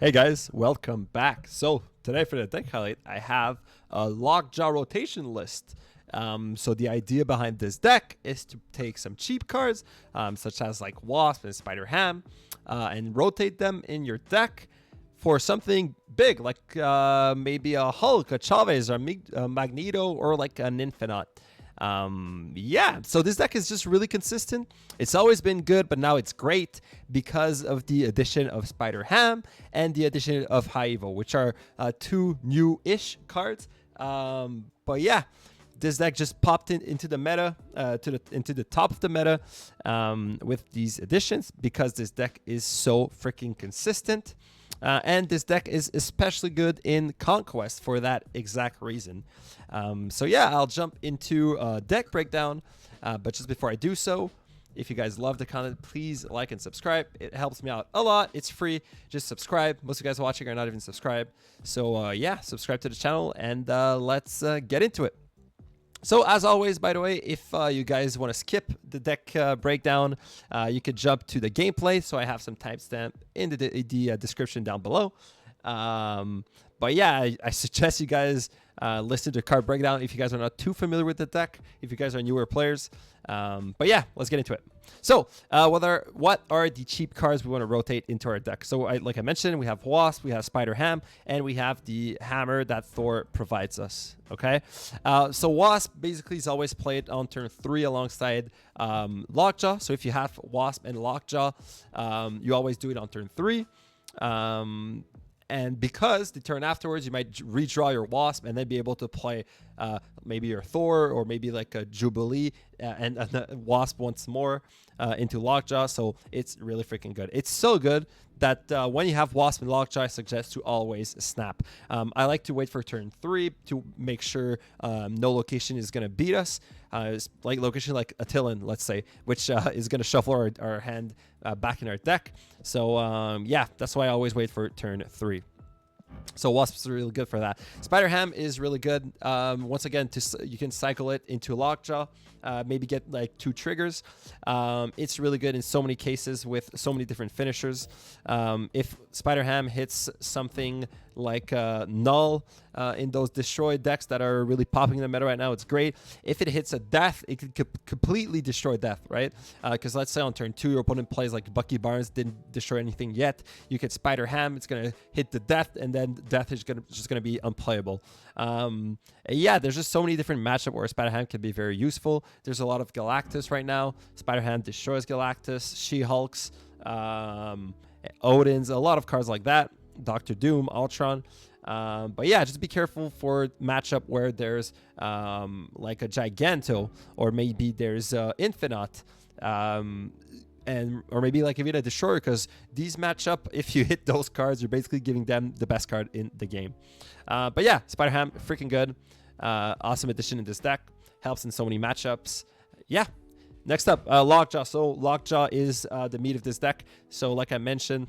Hey guys, welcome back. So today for the deck highlight, I have a Lockjaw rotation list. So the idea behind this deck is to take some cheap cards, such as like Wasp and Spider Ham, and rotate them in your deck for something big, like maybe a Hulk, a Chavez, or a Magneto, or like an Infinite. Yeah, so this deck is just really consistent. It's always been good, but now it's great because of the addition of Spider Ham and the addition of High Evo, which are two new-ish cards. But yeah, this deck just popped into the meta, into the top of the meta with these additions because this deck is so freaking consistent. And this deck is especially good in Conquest for that exact reason. So yeah, I'll jump into deck breakdown. But just before I do so, if you guys love the content, please like and subscribe. It helps me out a lot. It's free. Just subscribe. Most of you guys watching are not even subscribed. So yeah, subscribe to the channel and let's get into it. So as always, by the way, if you guys want to skip the deck breakdown, you could jump to the gameplay. So I have some timestamp in the description down below. But yeah, I suggest you guys listen to card breakdown if you guys are not too familiar with the deck, if you guys are newer players. But yeah, let's get into it. So what are the cheap cards we want to rotate into our deck? So like I mentioned, we have Wasp, we have Spider Ham, and we have the hammer that Thor provides us. Okay, so Wasp basically is always played on turn 3 alongside Lockjaw. So if you have Wasp and Lockjaw, you always do it on turn 3. And because the turn afterwards, you might redraw your Wasp and then be able to play maybe your Thor or maybe like a Jubilee and a Wasp once more into Lockjaw. So it's really freaking good. It's so good that when you have Wasp and Lockjaw, I suggest to always snap. I like to wait for turn 3 to make sure no location is going to beat us. Like location like Attilan, let's say, which is going to shuffle our hand back in our deck. So yeah, that's why I always wait for turn 3. So Wasp is really good for that. Spider Ham is really good. Once again, you can cycle it into Lockjaw, maybe get like 2 triggers. It's really good in so many cases with so many different finishers. If Spider Ham hits something like Null in those destroyed decks that are really popping in the meta right now, it's great. If it hits a Death, it could completely destroy Death, right? Because let's say on turn 2, your opponent plays like Bucky Barnes, didn't destroy anything yet. You get Spider Ham, it's going to hit the Death, and then Death is just going to be unplayable. Yeah, there's just so many different matchups where Spider Ham can be very useful. There's a lot of Galactus right now. Spider Ham destroys Galactus, She-Hulks, Odin's, a lot of cards like that. Doctor Doom, Ultron. But yeah, just be careful for matchup where there's like a Giganto, or maybe there's Infinite, or maybe like even a Destroyer, because these matchup, if you hit those cards, you're basically giving them the best card in the game. But yeah, Spider Ham, freaking good. Awesome addition in this deck. Helps in so many matchups. Yeah. Next up, Lockjaw. So Lockjaw is the meat of this deck. So like I mentioned,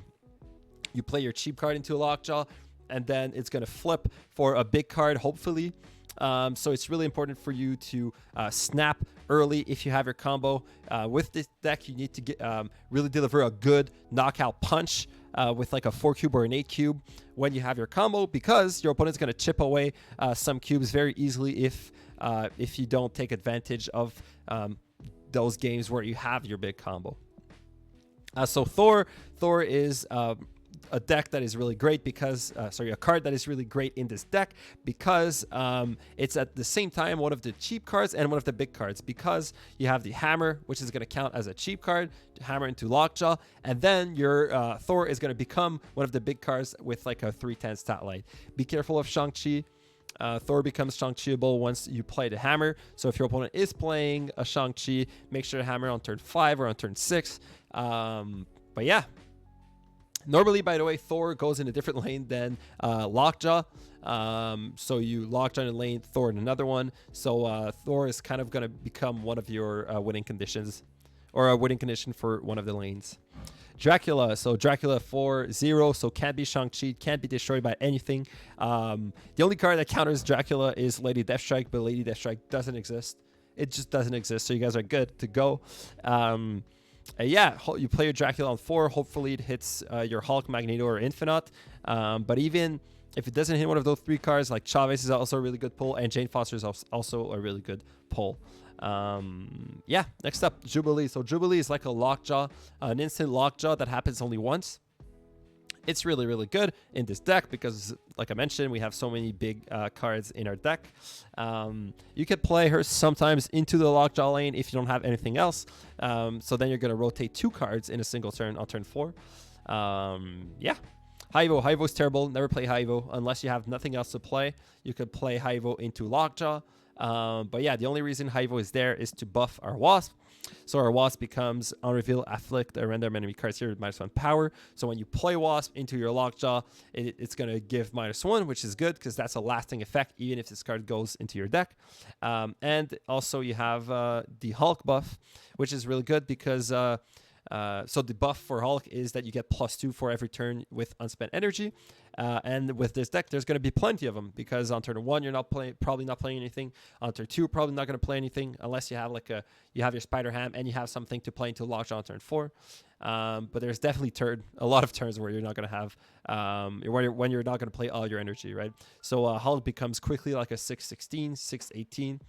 you play your cheap card into a Lockjaw, and then it's going to flip for a big card, hopefully. So it's really important for you to snap early if you have your combo. With this deck, you need to get really deliver a good knockout punch with like a 4 cube or an 8 cube when you have your combo, because your opponent's going to chip away some cubes very easily if you don't take advantage of those games where you have your big combo. So Thor is a deck that is really great because, a card that is really great in this deck because it's at the same time one of the cheap cards and one of the big cards, because you have the hammer, which is going to count as a cheap card, hammer into Lockjaw, and then your Thor is going to become one of the big cards with like a 310 stat line. Be careful of Shang-Chi. Thor becomes Shang-Chi-able once you play the hammer. So if your opponent is playing a Shang-Chi, make sure to hammer on turn 5 or on turn 6. But yeah. Normally, by the way, Thor goes in a different lane than Lockjaw. So you Lockjaw in a lane, Thor in another one. So Thor is kind of going to become one of your winning conditions, or a winning condition for one of the lanes. Dracula. So Dracula 4/0, so can't be Shang-Chi, can't be destroyed by anything. The only card that counters Dracula is Lady Deathstrike, but Lady Deathstrike doesn't exist. It just doesn't exist, so you guys are good to go. Yeah, you play your Dracula on 4. Hopefully it hits your Hulk, Magneto, or Infinite. But even if it doesn't hit one of those 3 cards, like Chavez is also a really good pull, and Jane Foster is also a really good pull. Yeah, next up, Jubilee. So Jubilee is like a Lockjaw, an instant Lockjaw that happens only once. It's really, really good in this deck because, like I mentioned, we have so many big cards in our deck. You could play her sometimes into the Lockjaw lane if you don't have anything else. So then you're going to rotate 2 cards in a single turn on turn 4. Yeah. Haivo. Haivo's terrible. Never play Haivo unless you have nothing else to play. You could play Haivo into Lockjaw. But yeah, the only reason Haivo is there is to buff our Wasp. So our Wasp becomes on reveal, afflict a random enemy cards here with -1 power. So when you play Wasp into your Lockjaw, it's going to give -1, which is good because that's a lasting effect even if this card goes into your deck. And also you have the Hulk buff, which is really good because so the buff for Hulk is that you get +2 for every turn with unspent energy. And with this deck, there's going to be plenty of them because on turn 1, you're probably not playing anything. On turn 2, probably not going to play anything unless you have you have your Spider Ham and you have something to play into Lockjaw on turn 4. But there's definitely a lot of turns where you're not going to have when you're not going to play all your energy, right? So Hulk becomes quickly like a 6/16, 6/18,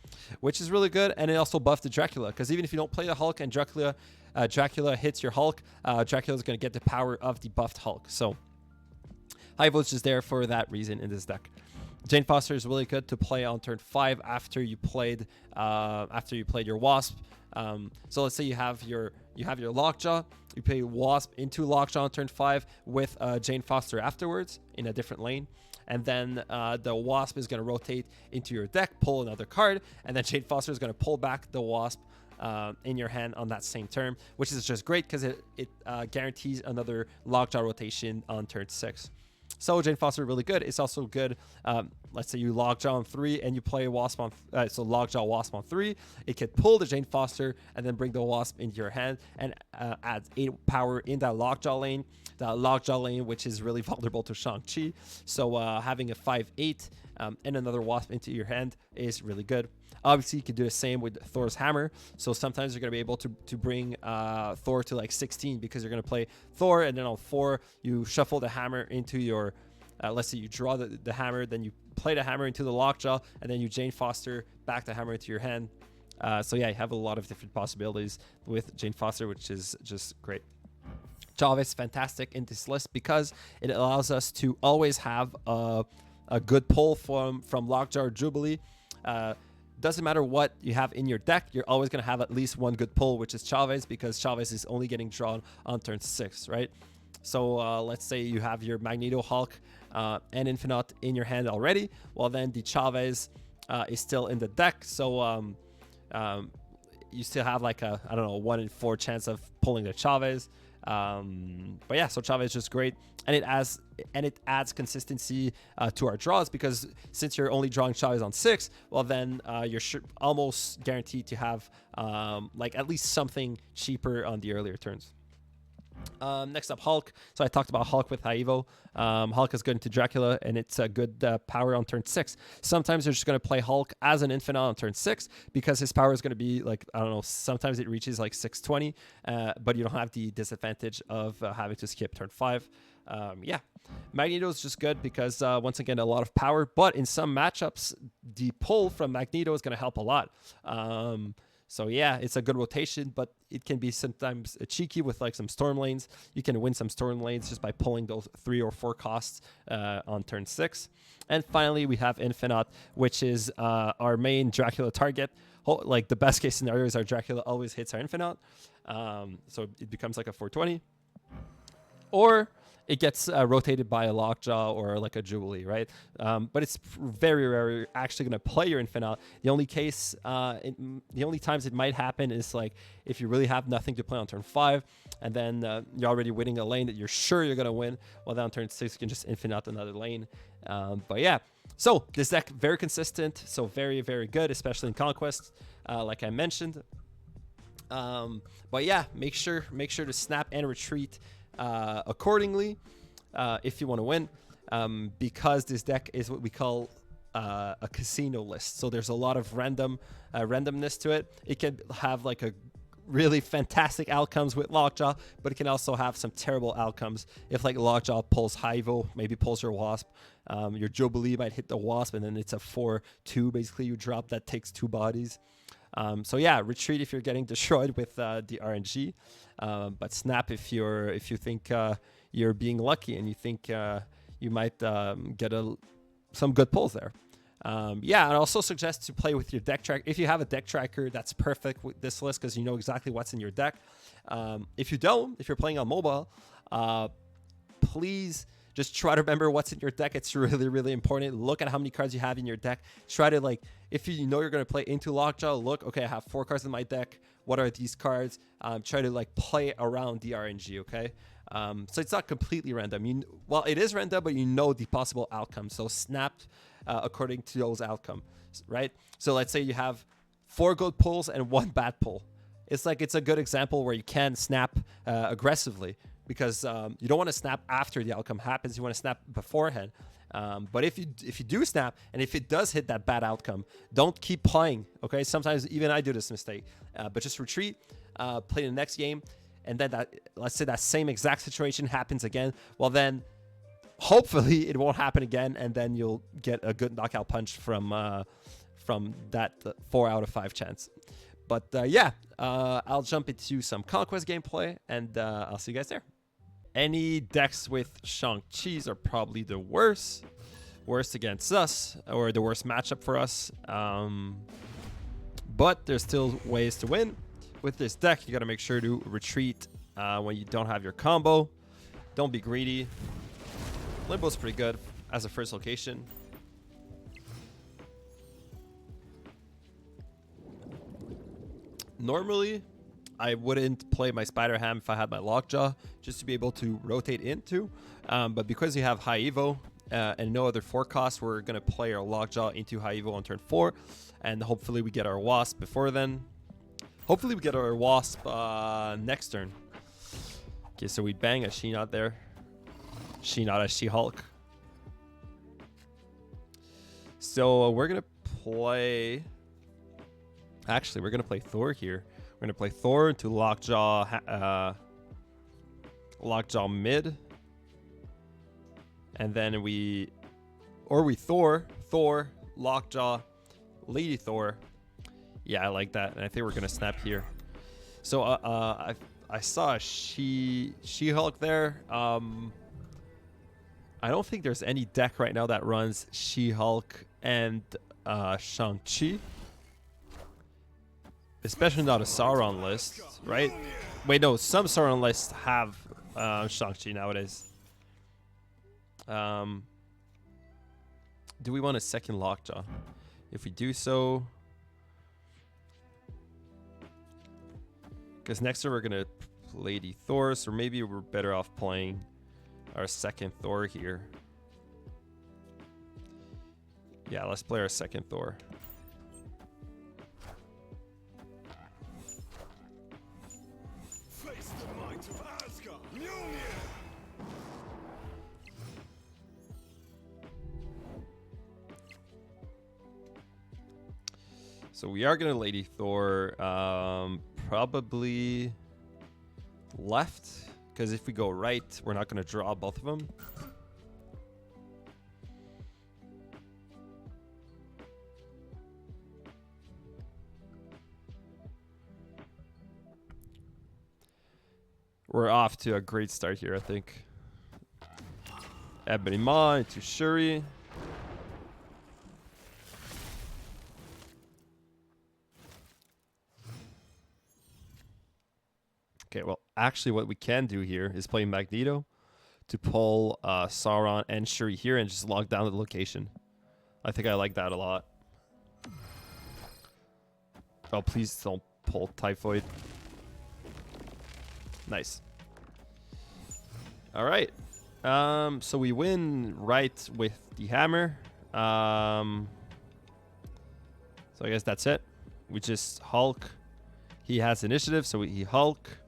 which is really good. And it also buffed the Dracula because even if you don't play the Hulk and Dracula hits your Hulk, Dracula is going to get the power of the buffed Hulk. So Haivo's just there for that reason in this deck. Jane Foster is really good to play on turn 5 after you played your Wasp. So let's say you have your Lockjaw, you play Wasp into Lockjaw on turn 5 with Jane Foster afterwards in a different lane. And then the Wasp is going to rotate into your deck, pull another card, and then Jane Foster is going to pull back the Wasp in your hand on that same turn, which is just great because it guarantees another Lockjaw rotation on turn 6. So Jane Foster really good. It's also good. Let's say you Lockjaw on 3 and you play Wasp on so Lockjaw Wasp on 3. It can pull the Jane Foster and then bring the Wasp into your hand and add 8 power in that Lockjaw lane. That Lockjaw lane, which is really vulnerable to Shang-Chi. So having a 5/8 and another Wasp into your hand is really good. Obviously, you can do the same with Thor's Hammer. So sometimes you're going to be able to bring Thor to like 16 because you're going to play Thor, and then on 4, you shuffle the hammer into your, let's say you draw the hammer, then you play the hammer into the Lockjaw, and then you Jane Foster back the hammer into your hand. So yeah, you have a lot of different possibilities with Jane Foster, which is just great. Chavez, fantastic in this list because it allows us to always have a good pull from Lockjaw or Jubilee. Doesn't matter what you have in your deck, you're always going to have at least one good pull, which is Chavez, because Chavez is only getting drawn on turn 6, right? So let's say you have your Magneto, Hulk, and Infinite in your hand already. Well, then the Chavez is still in the deck. So you still have like a, I don't know, 1 in 4 chance of pulling the Chavez. But yeah, so Chavez is just great, and it adds consistency to our draws because since you're only drawing Chavez on 6, well then you're almost guaranteed to have like at least something cheaper on the earlier turns. Next up, Hulk. So I talked about Hulk with Haivo. Hulk is good into Dracula, and it's a good power on turn 6. Sometimes you're just going to play Hulk as an Infinite on turn 6 because his power is going to be like, I don't know, sometimes it reaches like 620, but you don't have the disadvantage of having to skip turn 5. Yeah, Magneto is just good because once again, a lot of power, but in some matchups, the pull from Magneto is going to help a lot. So yeah, it's a good rotation, but it can be sometimes cheeky with like some storm lanes. You can win some storm lanes just by pulling those 3 or 4 costs on turn 6. And finally, we have Infinite, which is our main Dracula target. Like the best case scenario is our Dracula always hits our Infinite. So it becomes like a 420. Or it gets rotated by a Lockjaw or like a Jubilee, right? But it's very rare actually going to play your Infinite. The only the only times it might happen is like if you really have nothing to play on turn 5, and then you're already winning a lane that you're sure you're going to win. Well, then on turn 6, you can just Infinite another lane. But yeah, so this deck, very consistent, so very, very good, especially in Conquest, like I mentioned. But yeah, make sure to snap and retreat accordingly if you want to win, because this deck is what we call a casino list. So there's a lot of randomness to it. It can have like really fantastic outcomes with Lockjaw, but it can also have some terrible outcomes if like Lockjaw pulls Hivo, maybe pulls your Wasp. Your Jubilee might hit the Wasp, and then it's a 4/2. Basically, you drop that takes 2 bodies. So yeah, retreat if you're getting destroyed with the RNG, but snap if you think you're being lucky and you think you might get some good pulls there. Yeah, I also suggest to play with your deck track. If you have a deck tracker, that's perfect with this list because you know exactly what's in your deck. If you don't, if you're playing on mobile, please just try to remember what's in your deck. It's really, really important. Look at how many cards you have in your deck. Try to, like, if you know you're going to play into Lockjaw, look, okay, I have 4 cards in my deck. What are these cards? Try to, like, play around the RNG, okay? So it's not completely random. Well, it is random, but you know the possible outcomes. So snap according to those outcomes, right? So let's say you have 4 good pulls and 1 bad pull. It's a good example where you can snap aggressively, because you don't want to snap after the outcome happens. You want to snap beforehand. But if you do snap, and if it does hit that bad outcome, don't keep playing, okay? Sometimes even I do this mistake. But just retreat, play the next game, and then let's say that same exact situation happens again. Well, then hopefully it won't happen again, and then you'll get a good knockout punch from that 4 out of 5 chance. But yeah, I'll jump into some conquest gameplay, and I'll see you guys there. Any decks with Shang-Chi's are probably the worst against us, or the worst matchup for us. But there's still ways to win. With this deck, you got to make sure to retreat when you don't have your combo. Don't be greedy. Limbo's pretty good as a first location. Normally, I wouldn't play my Spider Ham if I had my Lockjaw, just to be able to rotate into. But because you have high Evo and no other 4 costs, we're going to play our Lockjaw into high Evo on turn 4. And hopefully we get our Wasp before then. Hopefully we get our Wasp next turn. Okay, so we bang a She-Not there. She-Not as She-Hulk. So we're going to play... Actually, we're going to play Thor here. We're going to play Thor into Lockjaw mid. And then we Thor, Lockjaw, Lady Thor. Yeah, I like that. And I think we're going to snap here. So I saw a She-Hulk there. I don't think there's any deck right now that runs She-Hulk and Shang-Chi. Especially not a Sauron list, right? Wait, no, some Sauron lists have Shang-Chi nowadays. Do we want a second Lockjaw? If we do so... Because next turn we're going to play the Thor, so maybe we're better off playing our second Thor here. Yeah, let's play our second Thor. So we are going to Lady Thor, probably left, because if we go right, we're not going to draw both of them. We're off to a great start here, I think. Ebony Maw into Shuri. Okay, well, actually what we can do here is play Magneto to pull Sauron and Shuri here and just lock down the location. I think I like that a lot. Oh, please don't pull Typhoid. Nice. All right. So we win right with the hammer. So I guess that's it. We just Hulk. He has initiative, so he Hulk.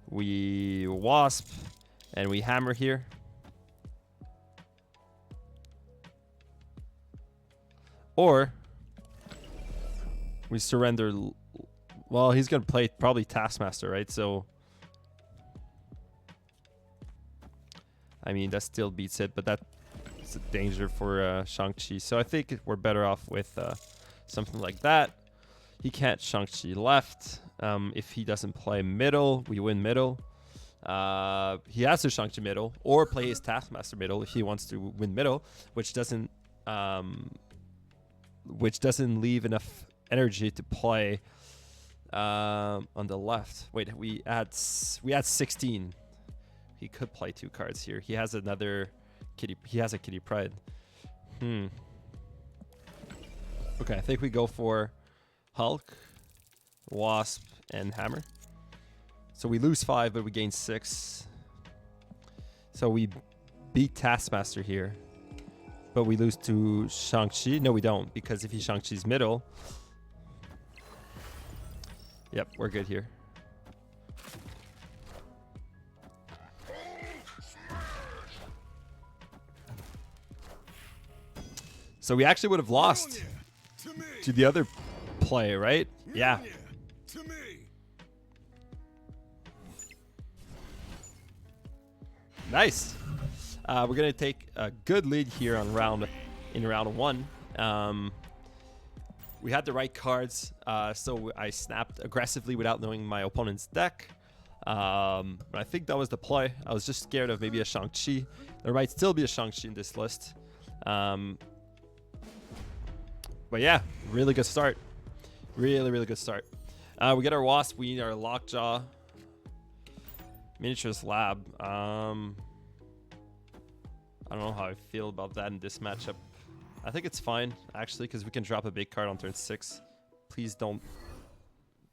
We Wasp, and we hammer here. Or we surrender Well, he's gonna play probably Taskmaster, right? So, I mean, that still beats it, but that's a danger for Shang-Chi. So I think we're better off with something like that. He can't Shang-Chi left. If he doesn't play middle, we win middle. He has to Shang-Chi middle or play his Taskmaster middle if he wants to win middle, which doesn't leave enough energy to play on the left. Wait, we had 16. He could play 2 cards here. He has another kitty. He has a Kitty Pride. Okay, I think we go for Hulk, Wasp, and Hammer. So we lose 5, but we gain 6. So we beat Taskmaster here, but we lose to Shang-Chi. No, we don't, because if he Shang-Chi's middle, yep, we're good here. So we actually would have lost to the other play, right? Yeah. Nice. We're gonna take a good lead here on round 1. We had the right cards, so I snapped aggressively without knowing my opponent's deck. But I think that was the play. I was just scared of maybe a Shang-Chi. There might still be a Shang-Chi in this list. But yeah, really good start. Really, really good start. We get our Wasp. We need our Lockjaw. Miniatures Lab. I don't know how I feel about that in this matchup. I think it's fine, actually, because we can drop a big card on turn 6. Please don't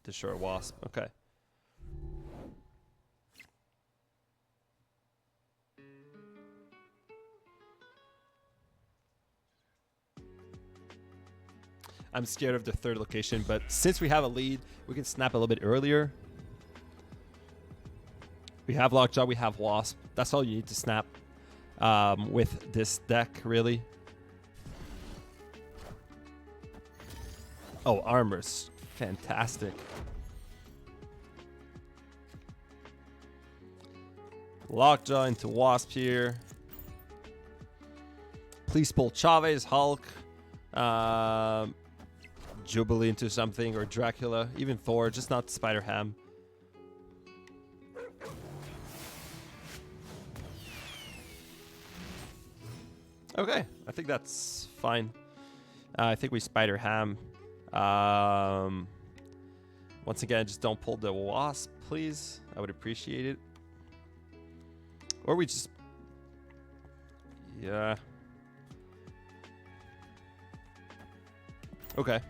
destroy a Wasp. Okay. I'm scared of the third location, but since we have a lead, we can snap a little bit earlier. We have Lockjaw, we have Wasp. That's all you need to snap with this deck, really. Oh, armor's fantastic. Lockjaw into Wasp here. Please pull Chavez, Hulk, Jubilee into something, or Dracula, even Thor, just not Spider-Ham. Okay, I think that's fine. I think we Spider-Ham. Once again, just don't pull the Wasp, please. I would appreciate it. Or we just... Yeah. Okay.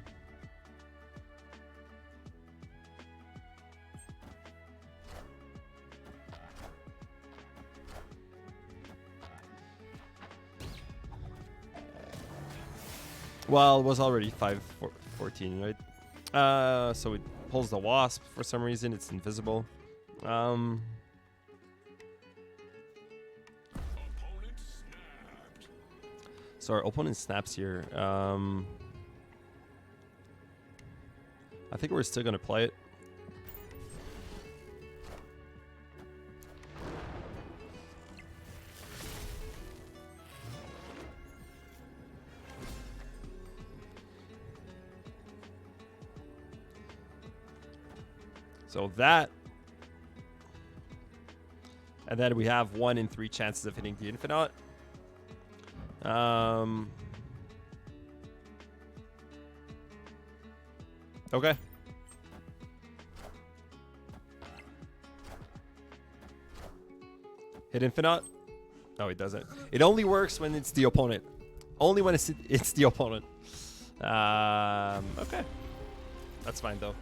Well, it was already 5-14, right? So it pulls the Wasp for some reason. It's invisible. So our opponent snaps here. I think we're still gonna play it. So that, and then we have 1 in 3 chances of hitting the Infinite. Okay. Hit Infinite? No, it doesn't. It only works when it's the opponent. Only when it's the opponent. Okay. That's fine, though.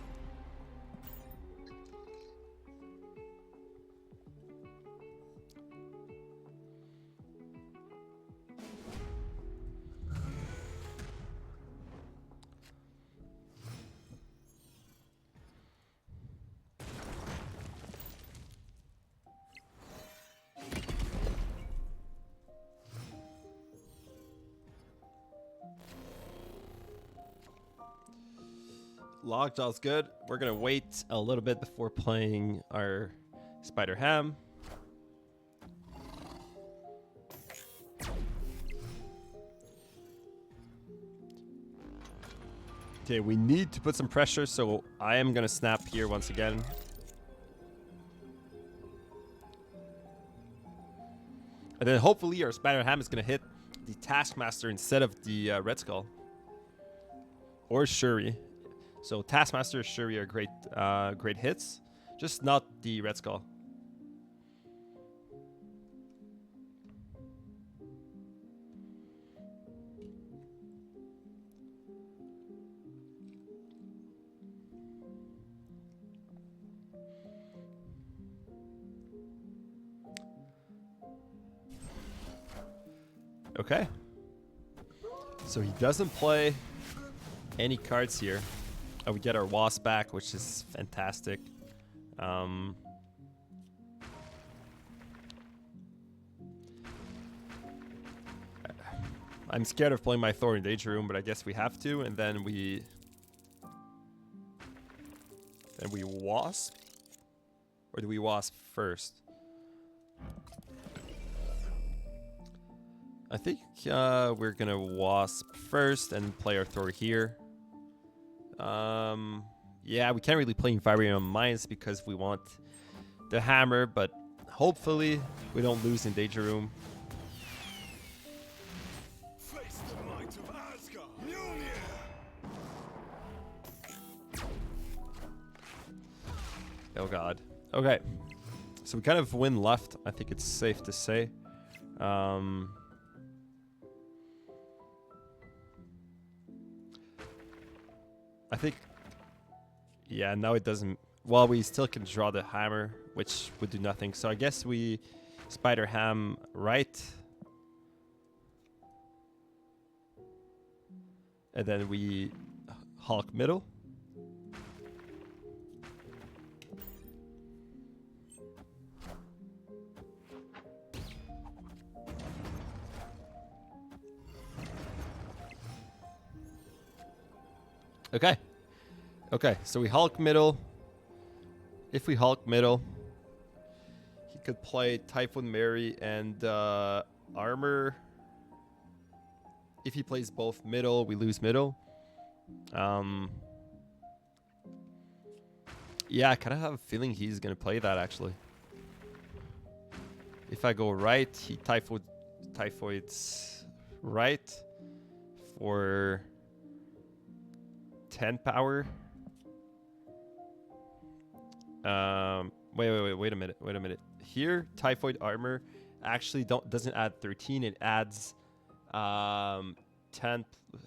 Lockjaw's good. We're gonna wait a little bit before playing our Spider Ham. Okay, we need to put some pressure, so I am gonna snap here once again. And then hopefully our Spider Ham is gonna hit the Taskmaster instead of the Red Skull. Or Shuri. So Taskmaster, Shuri are great hits, just not the Red Skull. Okay. So he doesn't play any cards here. Oh, we get our Wasp back, which is fantastic. I'm scared of playing my Thor in Danger Room, but I guess we have to. And then we Wasp? Or do we Wasp first? I think we're gonna Wasp first and play our Thor here. Yeah, we can't really play Vibranium Mines because we want the hammer, but hopefully we don't lose in Danger Room. Oh god. Okay. So we kind of win left, I think it's safe to say. I think, yeah, now it doesn't, well, we still can draw the hammer, which would do nothing. So I guess we Spider Ham right. And then we Hulk middle. Okay. Okay, so we Hulk middle. If we Hulk middle, he could play Typhoon Mary and armor. If he plays both middle, we lose middle. Yeah, I kind of have a feeling he's going to play that, actually. If I go right, he Typhoid's right for 10 power. Wait a minute. Here, Typhoid armor actually doesn't add 13. It adds 10,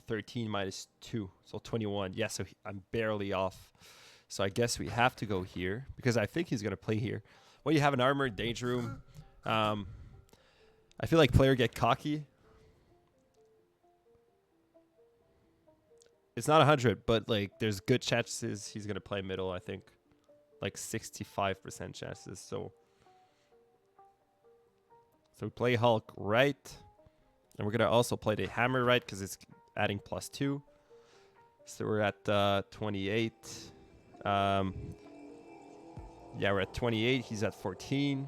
13 minus 2, so 21. Yeah, so I'm barely off. So I guess we have to go here because I think he's gonna play here. Well, you have an armor Danger Room. I feel like player get cocky. It's not 100, but like there's good chances he's gonna play middle. I think like 65% chances. So we play Hulk right, and we're gonna also play the hammer right because it's adding +2. So we're at 28. Yeah, we're at 28. He's at 14.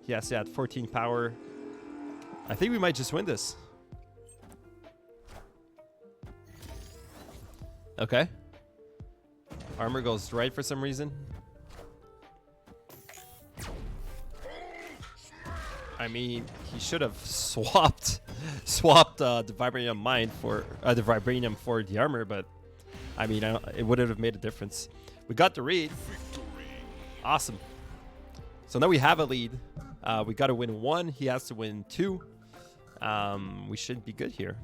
He has to add 14 power. I think we might just win this. Okay. Armor goes right for some reason. I mean, he should have swapped the Vibranium Mine for the Vibranium for the armor, but I mean, it wouldn't have made a difference. We got the read. Awesome. So now we have a lead. We got to win 1. He has to win 2. We should be good here.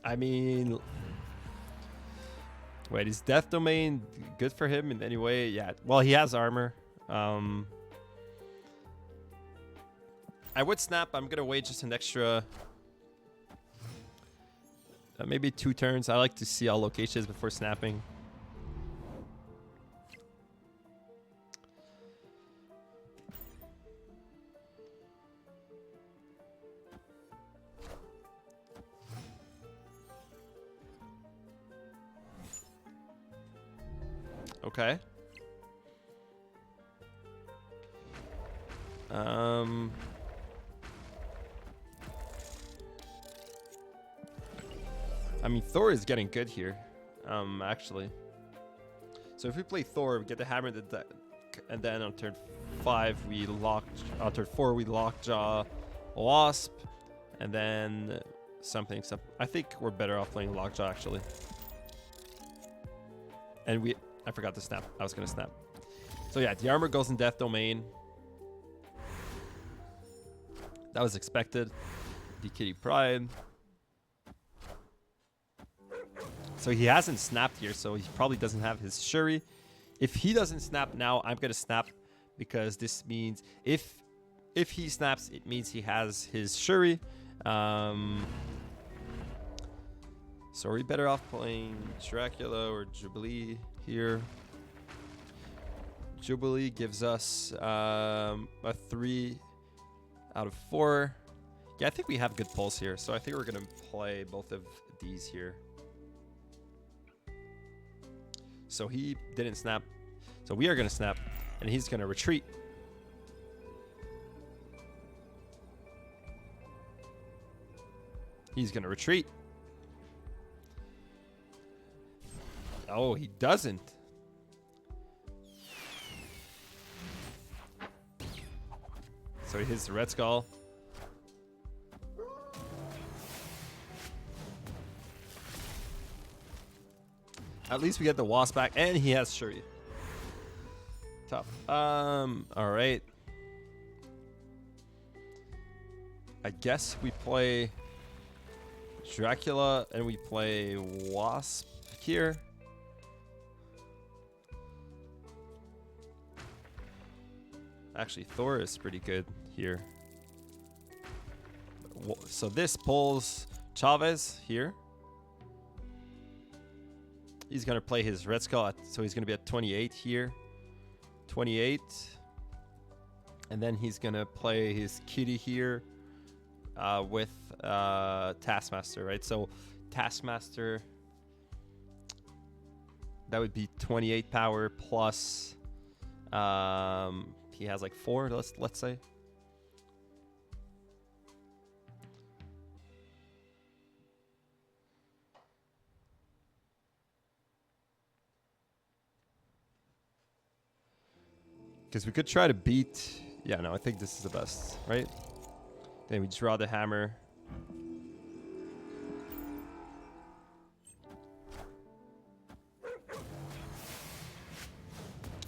I mean, wait, is Death Domain good for him in any way? Yeah. Well, he has armor. I would snap. I'm gonna wait just an extra, maybe 2 turns. I like to see all locations before snapping. Okay. I mean, Thor is getting good here, actually. So if we play Thor, we get the hammer in the deck, and then on turn 5 we on turn 4 we Lockjaw Wasp, and then something. I think we're better off playing Lockjaw actually. And I forgot to snap. I was gonna snap. So yeah, the armor goes in Death Domain. That was expected. The Kitty Pride. So he hasn't snapped here, so he probably doesn't have his Shuri. If he doesn't snap now, I'm gonna snap, because this means if he snaps, it means he has his Shuri. So are we better off playing Dracula or Jubilee here? Jubilee gives us a 3 out of 4. Yeah, I think we have good pulls here, so I think we're gonna play both of these here. So he didn't snap. So we are going to snap, and he's going to retreat. He's going to retreat. Oh, he doesn't. So he hits the Red Skull. At least we get the Wasp back, and he has Shuri. Tough. All right. I guess we play Dracula and we play Wasp here. Actually, Thor is pretty good here. So this pulls Chavez here. He's going to play his Red Skull, so he's going to be at 28 here. 28. And then he's going to play his Kitty here with Taskmaster, right? So Taskmaster, that would be 28 power plus, he has like 4, let's say. Because we could try to beat... Yeah, no, I think this is the best, right? Then we draw the hammer.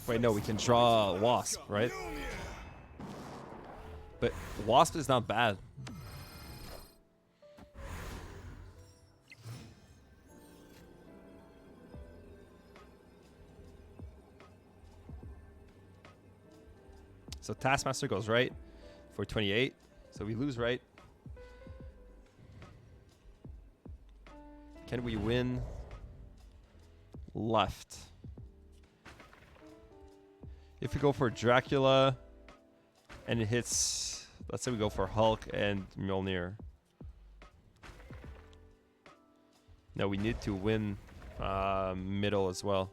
Wait, no, we can draw Wasp, right? But Wasp is not bad. So Taskmaster goes right for 28. So we lose right. Can we win left? If we go for Dracula and it hits, let's say we go for Hulk and Mjolnir. No, we need to win middle as well.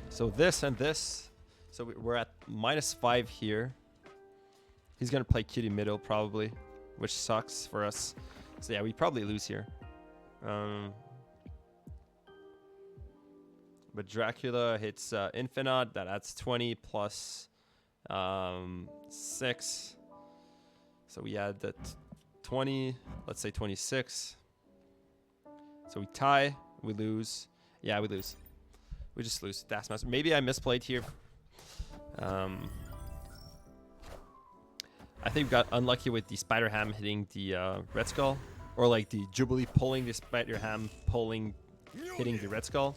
So this and this. So we're at -5 here. He's going to play Kitty middle probably, which sucks for us. So yeah, we probably lose here. But Dracula hits Infinite. That adds 20 plus 6. So we add that 20. Let's say 26. So we tie. We lose. Yeah, we lose. We just lose Taskmaster. Maybe I misplayed here. I think we got unlucky with the Spider Ham hitting the Red Skull. Or like the Jubilee pulling the Spider Ham, hitting the Red Skull.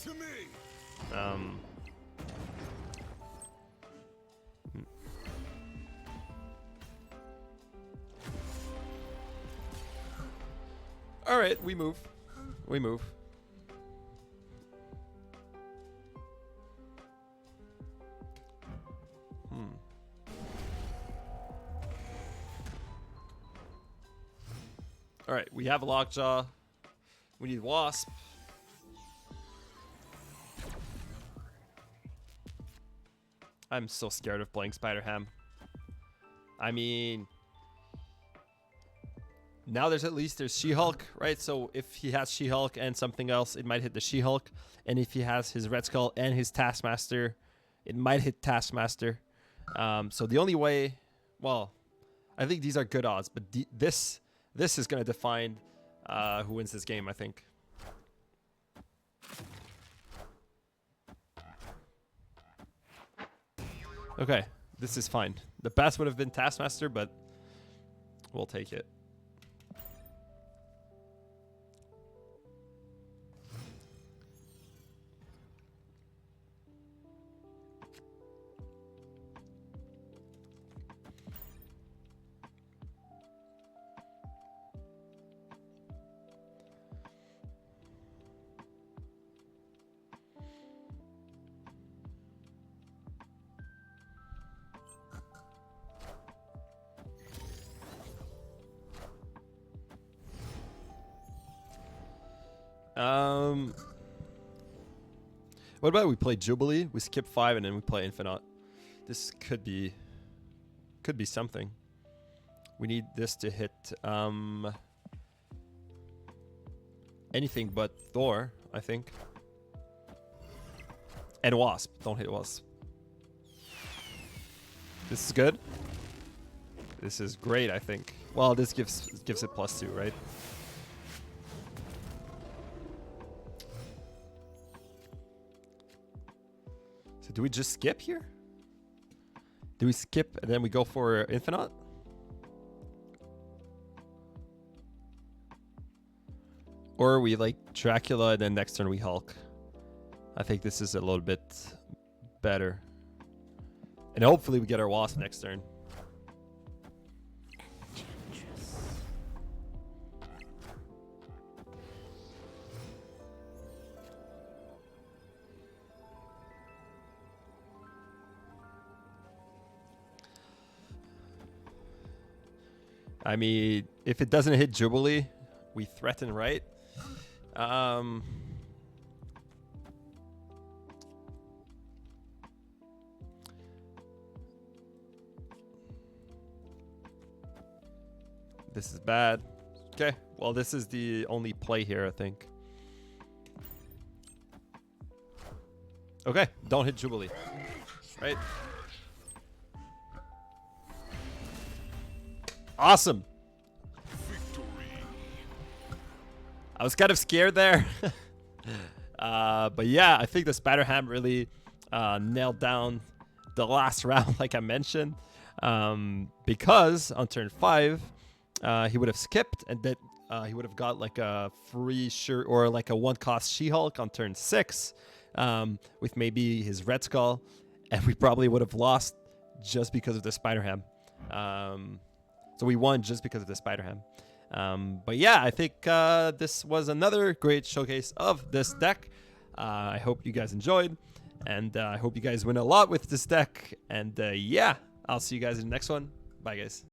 All right, we move. We move. right, we have a Lockjaw. We need Wasp. I'm so scared of playing Spider-Ham. I mean, now there's She-Hulk, right? So if he has She-Hulk and something else, it might hit the She-Hulk. And if he has his Red Skull and his Taskmaster, it might hit Taskmaster. So the only way, well, I think these are good odds, but this is going to define who wins this game, I think. Okay, this is fine. The best would have been Taskmaster, but we'll take it. What about we play Jubilee? We skip 5 and then we play Infinite. This could be something. We need this to hit anything but Thor, I think. And Wasp. Don't hit Wasp. This is good. This is great, I think. Well, this gives it +2, right? So do we just skip here? Do we skip and then we go for Infinite? Or we like Dracula and then next turn we Hulk. I think this is a little bit better. And hopefully we get our Wasp next turn. I mean, if it doesn't hit Jubilee, we threaten, right? This is bad. Okay, well, this is the only play here, I think. Okay, don't hit Jubilee. Right? Awesome. I was kind of scared there. But yeah, I think the Spider-Ham really nailed down the last round, like I mentioned. Because on turn 5, he would have skipped and then he would have got like a free shirt or like a 1-cost She-Hulk on turn 6 with maybe his Red Skull. And we probably would have lost just because of the Spider-Ham. So we won just because of the Spider-Ham. But yeah, I think this was another great showcase of this deck. I hope you guys enjoyed. And I hope you guys win a lot with this deck. And yeah, I'll see you guys in the next one. Bye, guys.